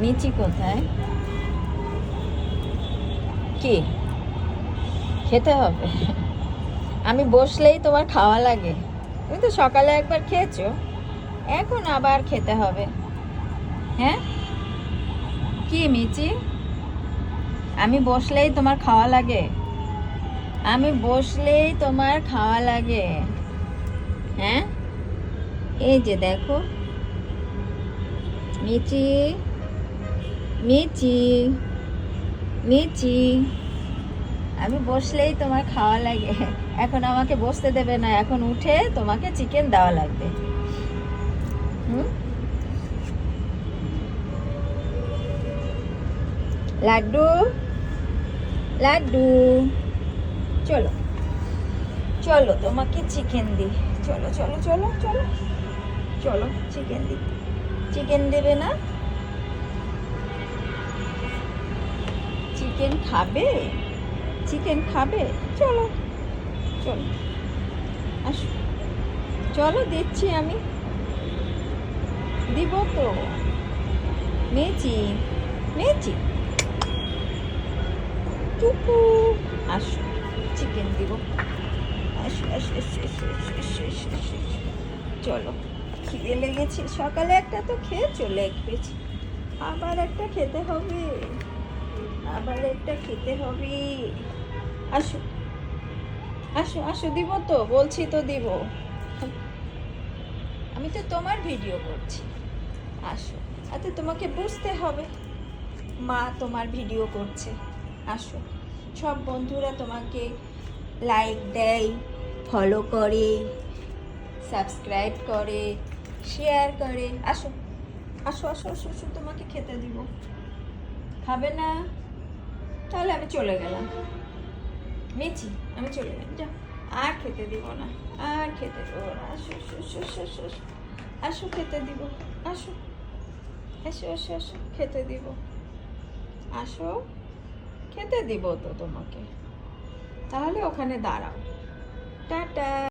মিচি কোথায়? কি খেতে হবে? আমি বসলেই তোমার খাওয়া লাগে? তুমি তো সকালে একবার খেয়েছো, এখন আবার খেতে হবে? হ্যাঁ, কি মিচি? আমি বসলেই তোমার খাওয়া লাগে? আমি বসলেই তোমার খাওয়া লাগে? হ্যাঁ, এই যে দেখো মিচি, মিচি, মিচি, আমি বসলেই তোমার খাওয়া লাগে? এখন আমাকে বসতে দেবে না, এখন উঠে তোমাকে চিকেন দেওয়া লাগবে। হুম, লাড্ডু, লাড্ডু, চলো চলো তোমাকে চিকেন দিই। চলো চলো চলো চলো চলো, চিকেন দিই। চিকেন দেবে না? চিকেন খাবে? চিকেন খাবে? চলো চলো, আসো, চলো দিচ্ছি আমি, দিব তো। মেচি, মেচি, টুকু, আসো, চিকেন দিব। আসো আসো আসো আসো আসো আসো আসো আসো, আসো। চলো, খিদে লেগেছে, সকালে একটা তো খেয়ে চলে গেছি, আবার একটা খেতে হবে, আবার একটা খেতে হবে। আসো আসো আসো, দিব তো, বলছি তো দিব। আমি তো তোমার ভিডিও করছি, আসো। আচ্ছা, তোমাকে বুঝতে হবে, মা তোমার ভিডিও করছে। আসো, সব বন্ধুরা তোমাকে লাইক দেয়, ফলো করে, সাবস্ক্রাইব করে, শেয়ার করে। আসো আসো আসো আসো আসো, তোমাকে খেতে দিব। খাবে না? তাহলে আমি চলে গেলাম, মিচি, আমি চলে গেলাম, যা, আর খেতে দিব না, আর খেতে দেবো না। আসো আসো আসো আসো আসো আসো, আসো খেতে দিব, আসো, আসো আসো আসো, খেতে দিব, আসো, খেতে দিব তো তোমাকে। তাহলে ওখানে দাঁড়াও, টাটা।